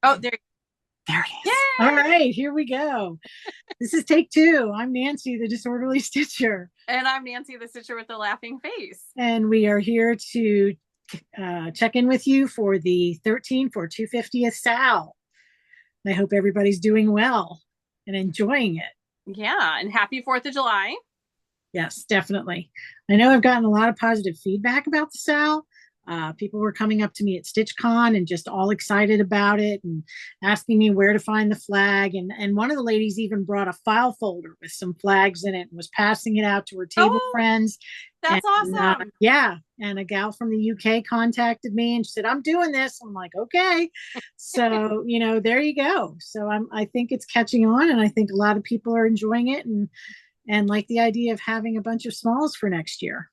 Oh, there There it is. Yay! All right, here we go. This is take two. I'm Nancy, the disorderly stitcher. And I'm Nancy, the stitcher with the laughing face. And we are here to check in with you for the 250th SAL. I hope everybody's doing well and enjoying it. Yeah, and happy 4th of July. Yes, definitely. I know I've gotten a lot of positive feedback about the SAL. People were coming up to me at StitchCon and just all excited about it and asking me where to find the flag. And one of the ladies even brought a file folder with some flags in it and was passing it out to her table friends. That's awesome. Yeah. And a gal from the UK contacted me and she said, I'm doing this. I'm like, okay. So, there you go. So I think it's catching on, and I think a lot of people are enjoying it and like the idea of having a bunch of smalls for next year.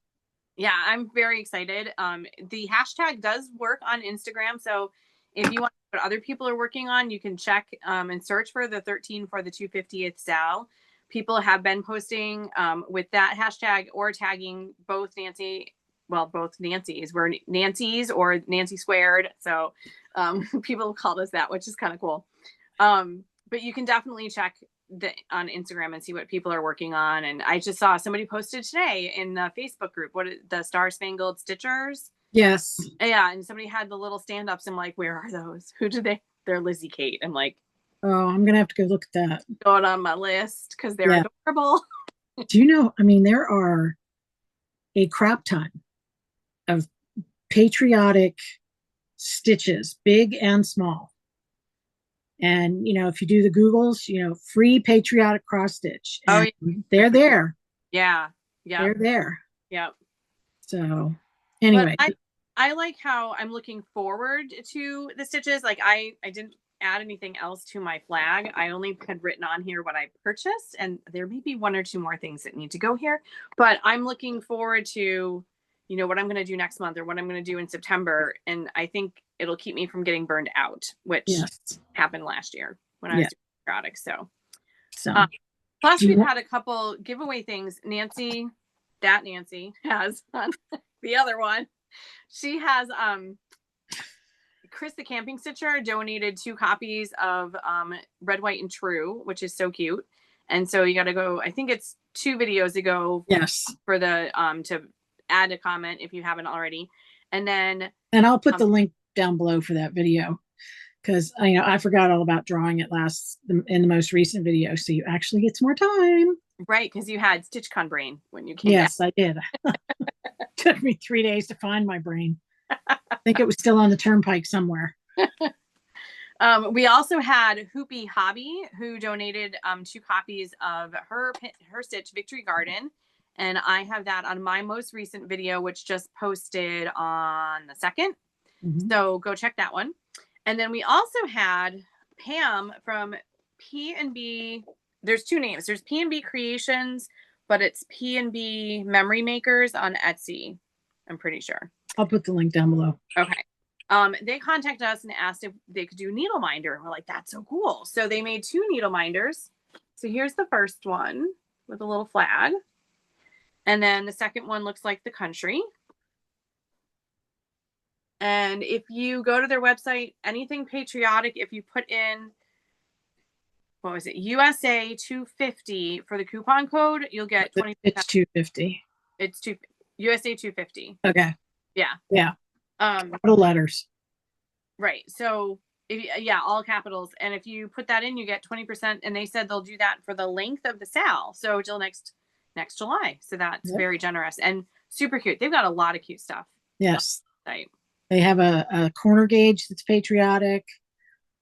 Yeah, I'm very excited. The hashtag does work on Instagram. So if you want to know what other people are working on, you can check and search for the 13 for the 250th SAL. People have been posting with that hashtag or tagging both Nancy, well, both Nancy's. We're Nancy's or Nancy squared. So people called us that, which is kind of cool. But you can definitely check on Instagram and see what people are working on. And I just saw somebody posted today in the Facebook group, the Star Spangled Stitchers. Yes. Yeah. And somebody had the little stand-ups. I'm like, where are those? Who did they? They're Lizzie Kate. I'm like, oh, I'm going to have to go look at that. Going on my list because they're adorable. Do you know, there are a crap ton of patriotic stitches, big and small. And, if you do the Googles, free patriotic cross stitch. Oh, yeah. They're there. Yeah. Yeah. They're there. Yeah. So anyway. But I like how I'm looking forward to the stitches. Like I didn't add anything else to my flag. I only had written on here what I purchased, and there may be one or two more things that need to go here, but I'm looking forward to, what I'm going to do next month or what I'm going to do in September. And I think it'll keep me from getting burned out, which happened last year when I was doing products. So plus we've had a couple giveaway things. Nancy has on the other one. She has, Chris the Camping Stitcher donated 2 copies of Red, White, and True, which is so cute. And so you got to go, I think it's 2 videos ago. Yes. For the, to add a comment if you haven't already. And I'll put the link down below for that video because, I forgot all about drawing it in the most recent video. So you actually get some more time. Right. Because you had StitchCon brain when you came. Yes, I did. Took me 3 days to find my brain. I think it was still on the turnpike somewhere. We also had Hoopy Hobby, who donated 2 copies of her stitch Victory Garden. And I have that on my most recent video, which just posted on the 2nd. Mm-hmm. So go check that one. And then we also had Pam from P&B. There's 2 names. There's P&B Creations, but it's P&B Memory Makers on Etsy. I'm pretty sure. I'll put the link down below. Okay. They contacted us and asked if they could do needle minder. And we're like, that's so cool. So they made 2 needle minders. So here's the first one with a little flag. And then the second one looks like the country. And if you go to their website, anything patriotic, if you put in, what was it, USA 250 for the coupon code, you'll get 20%. It's 250. It's USA 250. Okay. Yeah. Yeah. Capital letters. Right. So all capitals. And if you put that in, you get 20%. And they said they'll do that for the length of the SAL. So till next July. So that's very generous and super cute. They've got a lot of cute stuff. Yes. They have a corner gauge that's patriotic.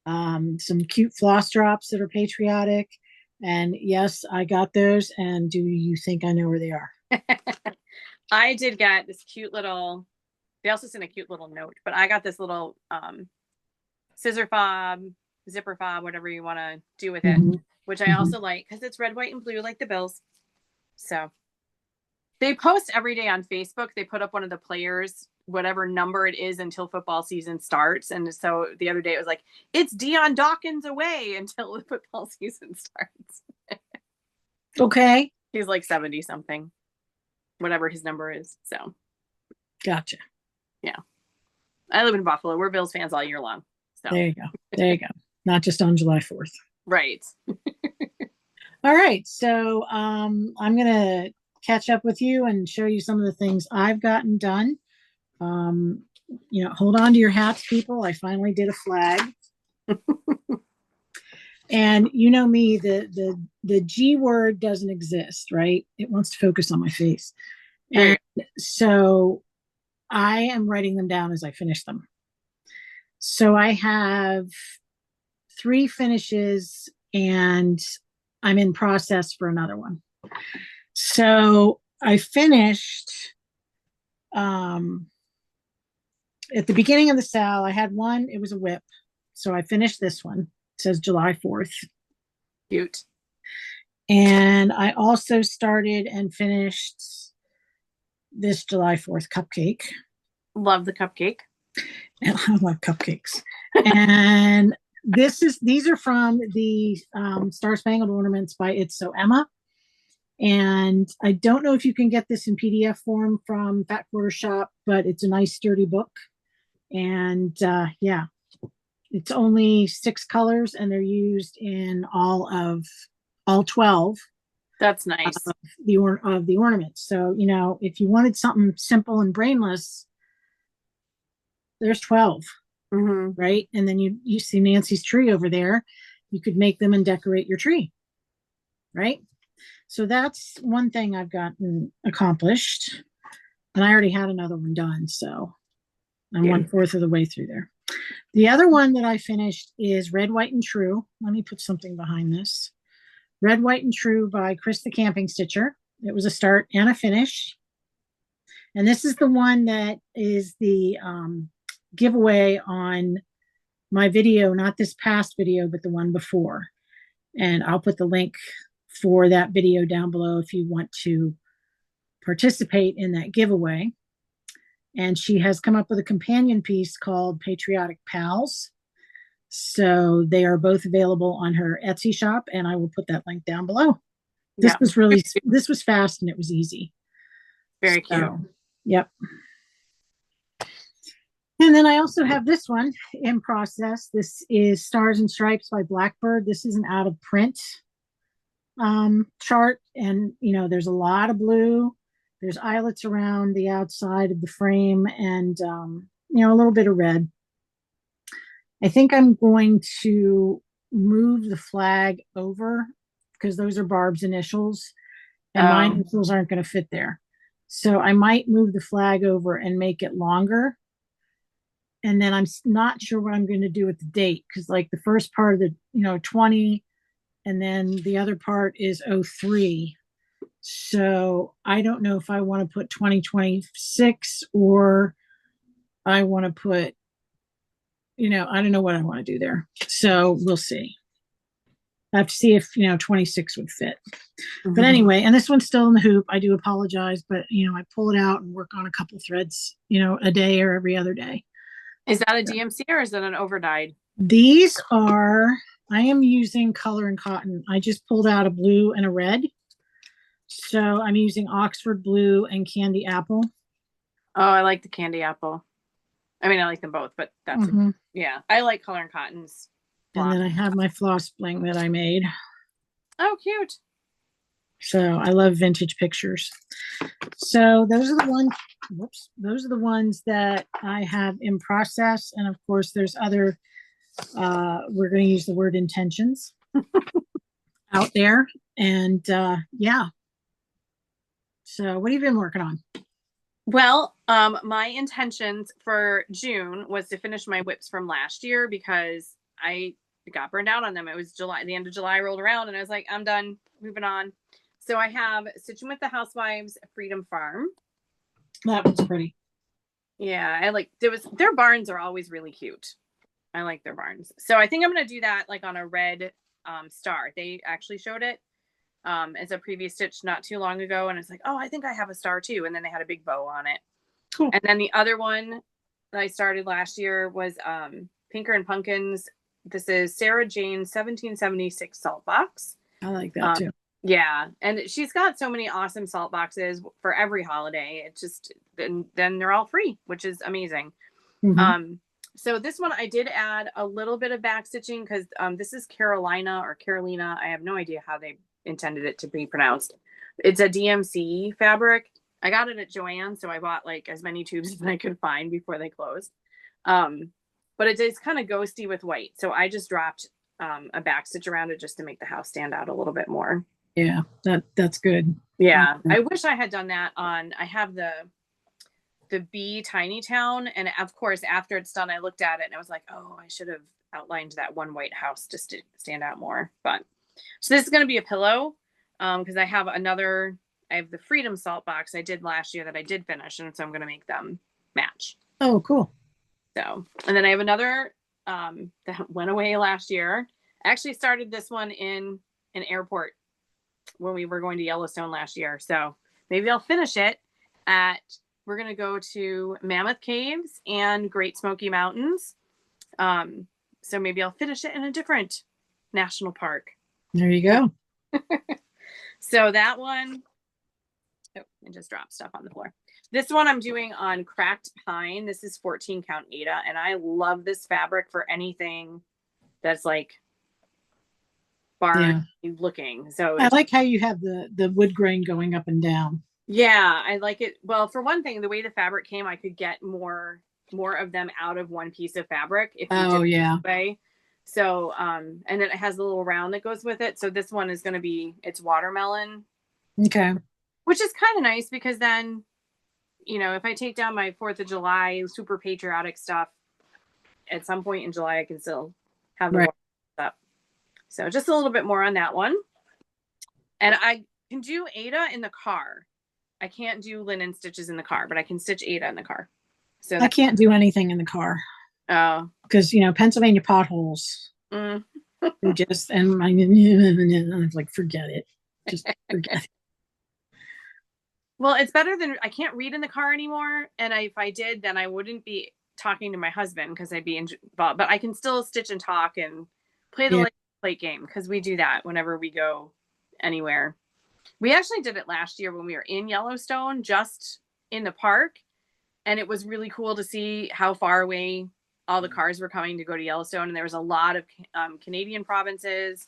Some cute floss drops that are patriotic. And yes, I got those. And do you think I know where they are? I did get this cute little, they also sent a cute little note, but I got this little scissor fob, zipper fob, whatever you want to do with it, which I also like because it's red, white, and blue like the Bills. So they post every day on Facebook. They put up one of the players, whatever number it is until football season starts. And so the other day it was like, it's Deion Dawkins away until the football season starts. Okay. He's like 70 something, whatever his number is. So. Gotcha. Yeah. I live in Buffalo. We're Bills fans all year long. So. There you go. There you go. Not just on July 4th. Right. All right. So I'm going to catch up with you and show you some of the things I've gotten done. Hold on to your hats, people. I finally did a flag. And you know me, the G word doesn't exist, right? It wants to focus on my face. And so I am writing them down as I finish them. So I have 3 finishes and I'm in process for another one. So I finished at the beginning of the SAL. I had one, it was a whip. So I finished this one. It says July 4th. Cute. And I also started and finished this July 4th cupcake. Love the cupcake. And I love cupcakes. And these are from the Star Spangled Ornaments by It's So Emma. And I don't know if you can get this in PDF form from Fat Quarter Shop, but it's a nice sturdy book. And yeah, it's only 6 colors and they're used in all 12. That's nice. Of the ornaments. So, if you wanted something simple and brainless, there's 12, right? And then you see Nancy's tree over there. You could make them and decorate your tree, right? So that's one thing I've gotten accomplished. And I already had another one done. So I'm 1/4 of the way through there. The other one that I finished is Red, White, and True. Let me put something behind this. Red, White, and True by Chris the Camping Stitcher. It was a start and a finish. And this is the one that is the giveaway on my video, not this past video, but the one before. And I'll put the link for that video down below if you want to participate in that giveaway. And she has come up with a companion piece called Patriotic Pals. So they are both available on her Etsy shop, and I will put that link down below. This was fast and it was easy. Very cute. Yep. And then I also have this one in process. This is Stars and Stripes by Blackbird. This is an out of print chart, and there's a lot of blue. There's eyelets around the outside of the frame, and a little bit of red. I think I'm going to move the flag over because those are Barb's initials, and my initials aren't going to fit there. So I might move the flag over and make it longer. And then I'm not sure what I'm going to do with the date, because like the first part of the 20, and then the other part is 03. So I don't know if I want to put 2026 or I want to put, I don't know what I want to do there. So we'll see. I have to see if 26 would fit. But anyway, and this one's still in the hoop. I do apologize, but I pull it out and work on a couple threads, a day or every other day. Is that a DMC or is that an overdyed? These are, I am using Color and Cotton. I just pulled out a blue and a red. So I'm using Oxford Blue and Candy Apple. Oh, I like the Candy Apple. I mean, I like them both, but that's yeah. I like Color and Cotton's block. And then I have my floss bling that I made. Oh, cute. So I love vintage pictures. So those are the ones. Whoops, those are the ones that I have in process, and of course, there's other. We're going to use the word intentions out there, and yeah. So, what have you been working on? Well, my intentions for June was to finish my whips from last year because I got burned out on them. It was July, the end of July rolled around, and I was like, I'm done, moving on. So I have Stitching with the Housewives Freedom Farm. That was pretty. Yeah, I like their barns are always really cute. I like their barns. So I think I'm gonna do that like on a red star. They actually showed it as a previous stitch not too long ago, and it's like, oh, I think I have a star too. And then they had a big bow on it. Cool. And then the other one that I started last year was Pinker and Pumpkins. This is Sarah Jane's 1776 salt box. I like that too. Yeah, and she's got so many awesome salt boxes for every holiday. It's just then they're all free, which is amazing. So this one I did add a little bit of back stitching because this is Carolina or Carolina. I have no idea how they intended it to be pronounced. It's a DMC fabric. I got it at Joann, so I bought like as many tubes as I could find before they closed. But it's kind of ghosty with white, so I just dropped a back stitch around it just to make the house stand out a little bit more. Yeah, that's good. Yeah, I wish I had done that on. I have the B Tiny Town, and of course after it's done I looked at it and I was like, oh, I should have outlined that one white house just to stand out more. But so this is going to be a pillow because I have the Freedom Salt box I did last year that I did finish, and so I'm going to make them match. Oh, cool. So, and then I have another that went away last year. I actually started this one in an airport when we were going to Yellowstone last year, so maybe I'll finish it we're going to go to Mammoth Caves and Great Smoky Mountains. So maybe I'll finish it in a different national park. There you go. So that one, oh, I just dropped stuff on the floor. This one I'm doing on cracked pine. This is 14 count Aida, and I love this fabric for anything that's like barn looking. So I like how you have the wood grain going up and down. Yeah, I like it. Well, for one thing, the way the fabric came, I could get more of them out of one piece of fabric if you did it that way. So, and then it has a little round that goes with it. So this one is going to be, it's watermelon. Okay. Which is kind of nice because then, if I take down my 4th of July super patriotic stuff, at some point in July, I can still have the up. So just a little bit more on that one. And I can do Aida in the car. I can't do linen stitches in the car, but I can stitch Aida in the car. So I can't do anything in the car. Oh, because Pennsylvania potholes. Just and my I'm like, forget it. Just forget it. Well, it's better than I can't read in the car anymore. And if I did, then I wouldn't be talking to my husband because I'd be involved. But I can still stitch and talk and play the plate game because we do that whenever we go anywhere. We actually did it last year when we were in Yellowstone, just in the park. And it was really cool to see how far away all the cars were coming to go to Yellowstone. And there was a lot of Canadian provinces.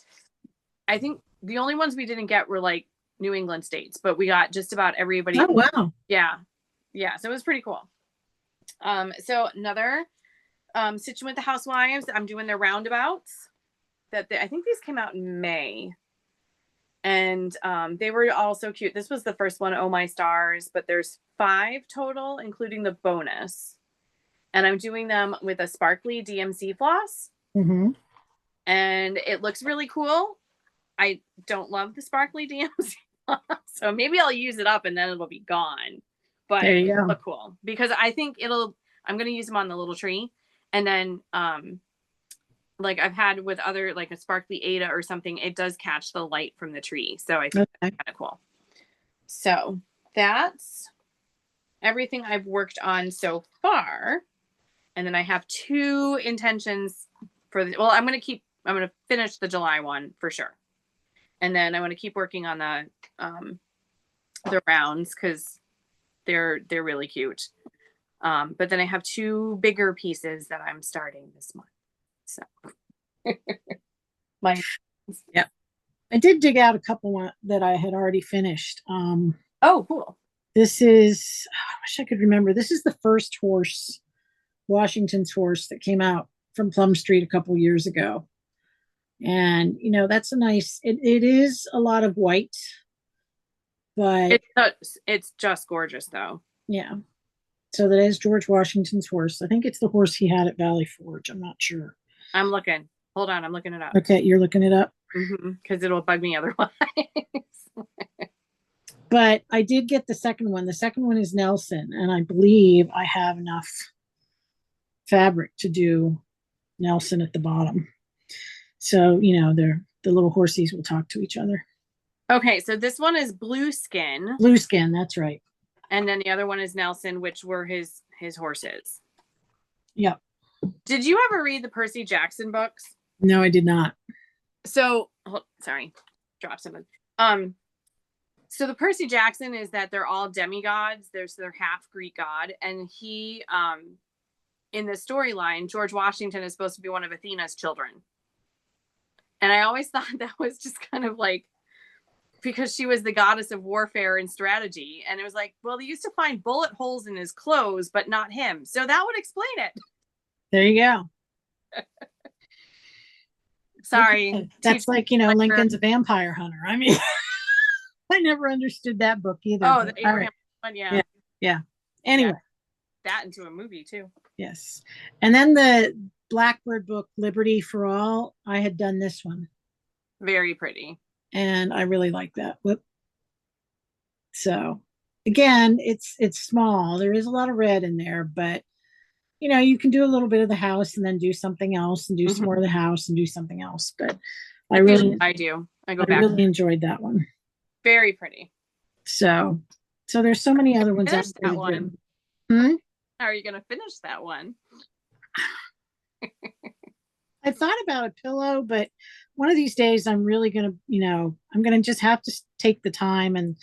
I think the only ones we didn't get were like New England states, but we got just about everybody. Oh, wow. Yeah. Yeah. So it was pretty cool. So another Stitching with the Housewives, I'm doing their roundabouts I think these came out in May. And they were all so cute. This was the first one, Oh My Stars, but there's 5 total, including the bonus. And I'm doing them with a sparkly DMC floss. Mm-hmm. And it looks really cool. I don't love the sparkly DMC floss, so maybe I'll use it up and then it'll be gone. But it'll look cool because I think I'm going to use them on the little tree. And then like I've had with other, like a sparkly Aida or something, it does catch the light from the tree. So I think that's kind of cool. So that's everything I've worked on so far. And then I have 2 intentions for I'm going to finish the July one for sure. And then I want to keep working on the rounds because they're really cute. But then I have 2 bigger pieces that I'm starting this month. So I did dig out a couple that I had already finished. Oh, cool. This is, I wish I could remember. This is the first horse, Washington's horse, that came out from Plum Street a couple years ago. And that's a nice, it is a lot of white, but it's just gorgeous though. Yeah. So that is George Washington's horse. I think it's the horse he had at Valley Forge. I'm not sure. I'm looking. Hold on. I'm looking it up. Okay. You're looking it up? Because it'll bug me otherwise. But I did get the second one. The second one is Nelson. And I believe I have enough fabric to do Nelson at the bottom. So, the little horsies will talk to each other. Okay. So this one is Blue Skin. Blue Skin. That's right. And then the other one is Nelson, which were his horses. Yep. Did you ever read the Percy Jackson books? No, I did not. So, sorry, drop something. So the Percy Jackson is that they're all demigods. They're half Greek god, and he in the storyline, George Washington is supposed to be one of Athena's children. And I always thought that was just kind of like, because she was the goddess of warfare and strategy. And it was like, well, they used to find bullet holes in his clothes, but not him. So that would explain it. There you go. Sorry. That's like, you know, Lincoln's a vampire hunter. I mean, I never understood that book either. Oh, the Abraham one, yeah. Yeah. Anyway. That into a movie too. Yes. And then the Blackbird book, Liberty for All, I had done this one. Very pretty. And I really like that. Whoop. So again, it's small. There is a lot of red in there, but you know, you can do a little bit of the house and then do something else and do some more of the house and do something else. But I really really enjoyed that one. Very pretty. So there's so many other ones. Finish that one. Hmm? How are you going to finish that one? I thought about a pillow, but one of these days I'm really going to, you know, I'm going to just have to take the time and,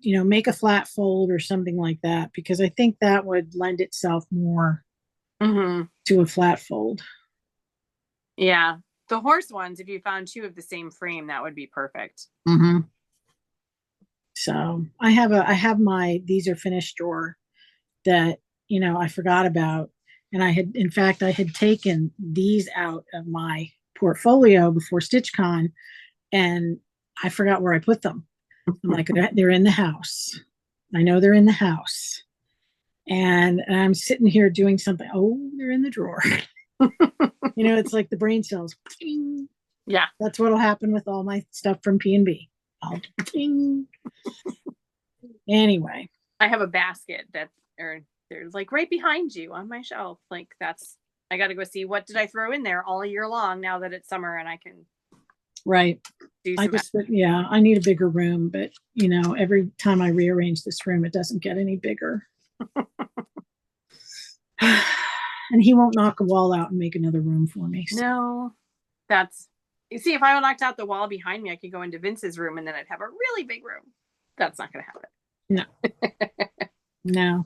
you know, make a flat fold or something like that, because I think that would lend itself more to a flat fold. Yeah. The horse ones, if you found two of the same frame, that would be perfect. So I have my, these are finished drawer that, you know, I forgot about. And I had taken these out of my portfolio before StitchCon, and I forgot where I put them. I'm like, they're in the house. I know they're in the house. And I'm sitting here doing something. Oh, they're in the drawer. You know, it's like the brain cells. Yeah. That's what'll happen with all my stuff from P&B. Anyway. I have a basket there's like right behind you on my shelf. Like I got to go see what did I throw in there all year long now that it's summer and I can. Right. I need a bigger room, but you know, every time I rearrange this room, it doesn't get any bigger. And he won't knock a wall out and make another room for me. So. No, you see, if I knocked out the wall behind me, I could go into Vince's room and then I'd have a really big room. That's not going to happen. No. No.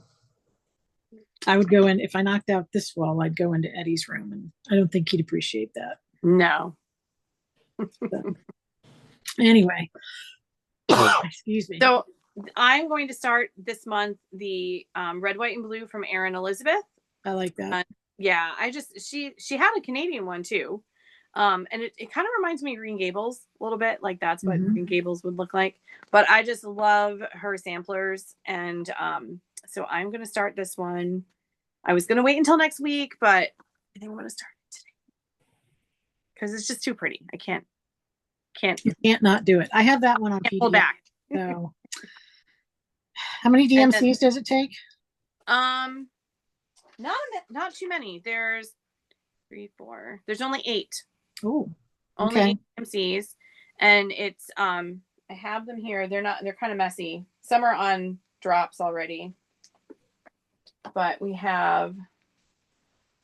I would go in, if I knocked out this wall, I'd go into Eddie's room, and I don't think he'd appreciate that. No. So, anyway. Excuse me. So I'm going to start this month the Red, White, and Blue from Erin Elizabeth. I like that. Yeah, she had a Canadian one too. And it kind of reminds me of Green Gables a little bit. Like that's what Green Gables would look like. But I just love her samplers. And so I'm going to start this one. I was going to wait until next week, but I think I'm going to start it today. Because it's just too pretty. I can't. You can't not do it. I have that one on PDF. Pull back. So how many DMCs does it take? Not too many. There's 3, 4. There's only 8. Oh, only 8 DMCs, and it's I have them here. They're kind of messy. Some are on drops already, but we have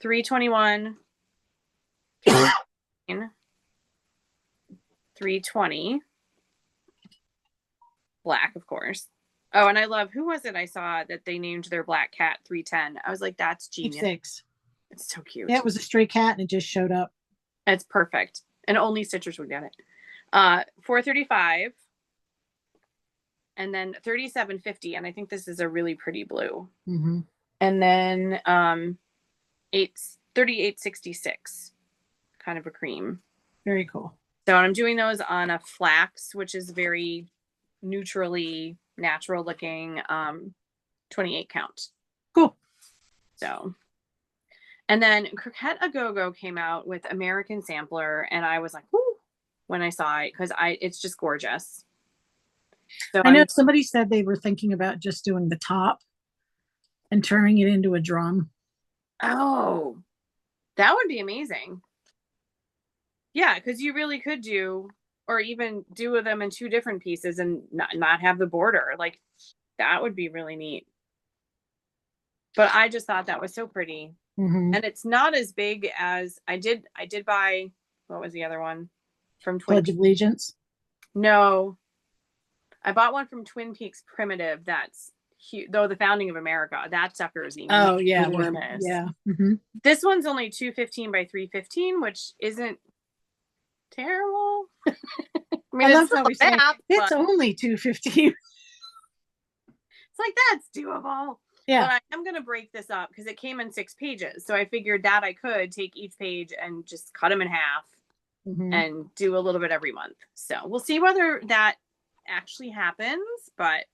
321, 320, black, of course. Oh, and I love, who was it I saw that they named their black cat 310? I was like, that's genius. 6. It's so cute. Yeah, it was a stray cat and it just showed up. It's perfect. And only Stitchers would get it. 435. And then 3750. And I think this is a really pretty blue. And then 3866. Kind of a cream. Very cool. So I'm doing those on a flax, which is very neutrally natural looking 28 count. Cool. So, and then Croquette A Go-Go came out with American Sampler, and I was like, whoo, when I saw it, because it's just gorgeous. So I know somebody said they were thinking about just doing the top and turning it into a drum. Oh, that would be amazing. Yeah, because you really could do, or even do them in 2 different pieces and not have the border. Like, that would be really neat. But I just thought that was so pretty. And it's not as big as I did buy, what was the other one? From Pledge of Allegiance? No. I bought one from Twin Peaks Primitive that's though the founding of America, that sucker is Oh yeah, enormous. yeah. Mm-hmm. This one's only 215 by 315, which isn't terrible. I mean, I it's love still how we a say map, it's but only 215. it's like that's doable. Yeah. But I am gonna break this up because it came in 6 pages, so I figured that I could take each page and just cut them in half Mm-hmm. and do a little bit every month. So we'll see whether that actually happens. But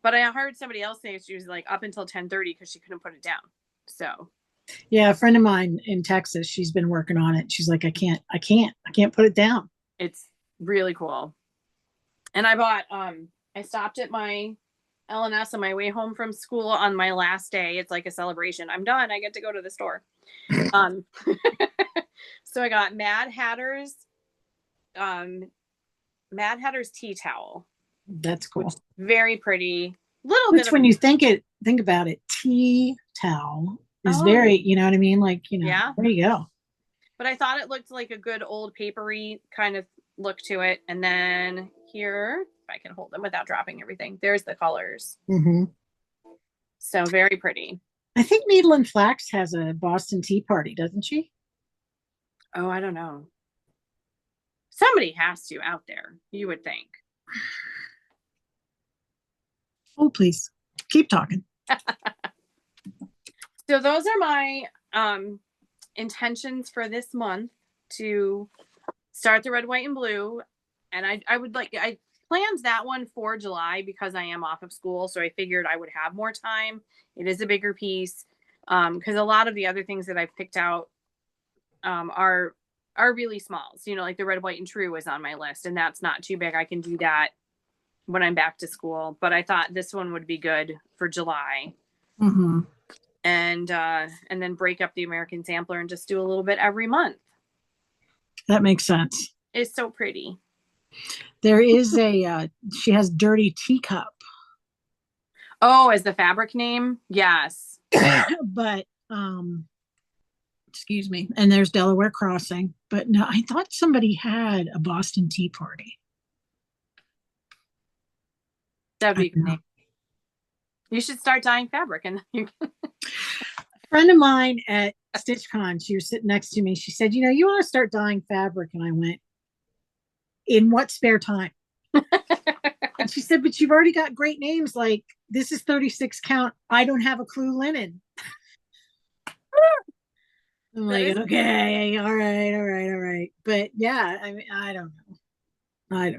I heard somebody else say she was like up until 10:30 because she couldn't put it down. So Yeah, a friend of mine in Texas, she's been working on it. She's like, I can't put it down. it's really cool. And I bought I stopped at my LNS on my way home from school on my last day. It's like a celebration. I'm done. I get to go to the store. Um so I got Mad Hatter's tea towel. That's cool. Which very pretty. Little Which bit of when you think about it, tea towel is very, you know what I mean? Like, yeah. there you go. But I thought it looked like a good old papery kind of look to it. And then here, if I can hold them without dropping everything, there's the colors. Mm-hmm. So very pretty. I think Needle and Flax has a Boston Tea Party, doesn't she? Oh, I don't know. Somebody has to out there, you would think. Oh, please keep talking. So those are my intentions for this month, to start the red, white, and blue. And I planned that one for July because I am off of school. So I figured I would have more time. It is a bigger piece. Because a lot of the other things that I've picked out are really small. So, like the red, white, and true is on my list, and that's not too big. I can do that when I'm back to school. But I thought this one would be good for July. Mm-hmm. And then break up the American Sampler and just do a little bit every month. That makes sense. It's so pretty. There is she has Dirty Teacup. Oh, as the fabric name? Yes. But excuse me. And there's Delaware Crossing. But no, I thought somebody had a Boston Tea Party. That'd be a good name. You should start dyeing fabric, and you can. A friend of mine at StitchCon, she was sitting next to me. She said, you want to start dyeing fabric? And I went, in what spare time? And she said, but you've already got great names. Like, this is 36 count. I don't have a clue linen. I'm like, okay, all right. But yeah, I mean, I don't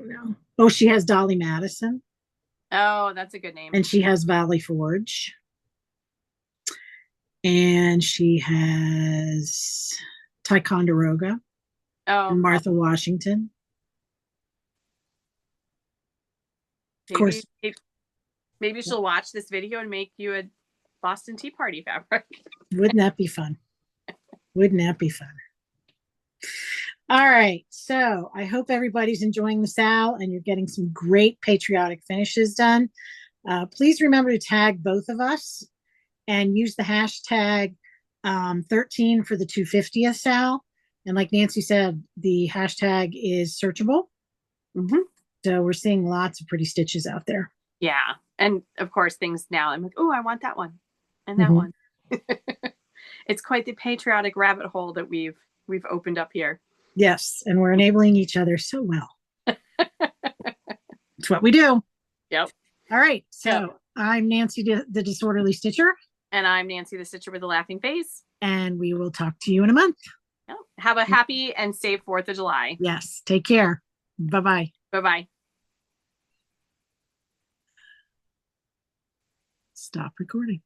know. Oh, she has Dolly Madison. Oh, that's a good name. And she has Valley Forge. And she has Ticonderoga. Oh, and Martha Washington. Of course. Maybe she'll watch this video and make you a Boston Tea Party fabric. Wouldn't that be fun? All right. So I hope everybody's enjoying the SAL and you're getting some great patriotic finishes done. Please remember to tag both of us and use the hashtag 13 for the 250th SAL. And like Nancy said, the hashtag is searchable. Mm-hmm. So we're seeing lots of pretty stitches out there. Yeah. And of course, things now, I'm like, oh, I want that one and that one. It's quite the patriotic rabbit hole that we've opened up here. Yes. And we're enabling each other so well. It's what we do. Yep. All right. So I'm Nancy, the Disorderly Stitcher. And I'm Nancy, the Stitcher with a Laughing Face. And we will talk to you in a month. Yep. Have a happy and safe 4th of July. Yes. Take care. Bye-bye. Bye-bye. Stop recording.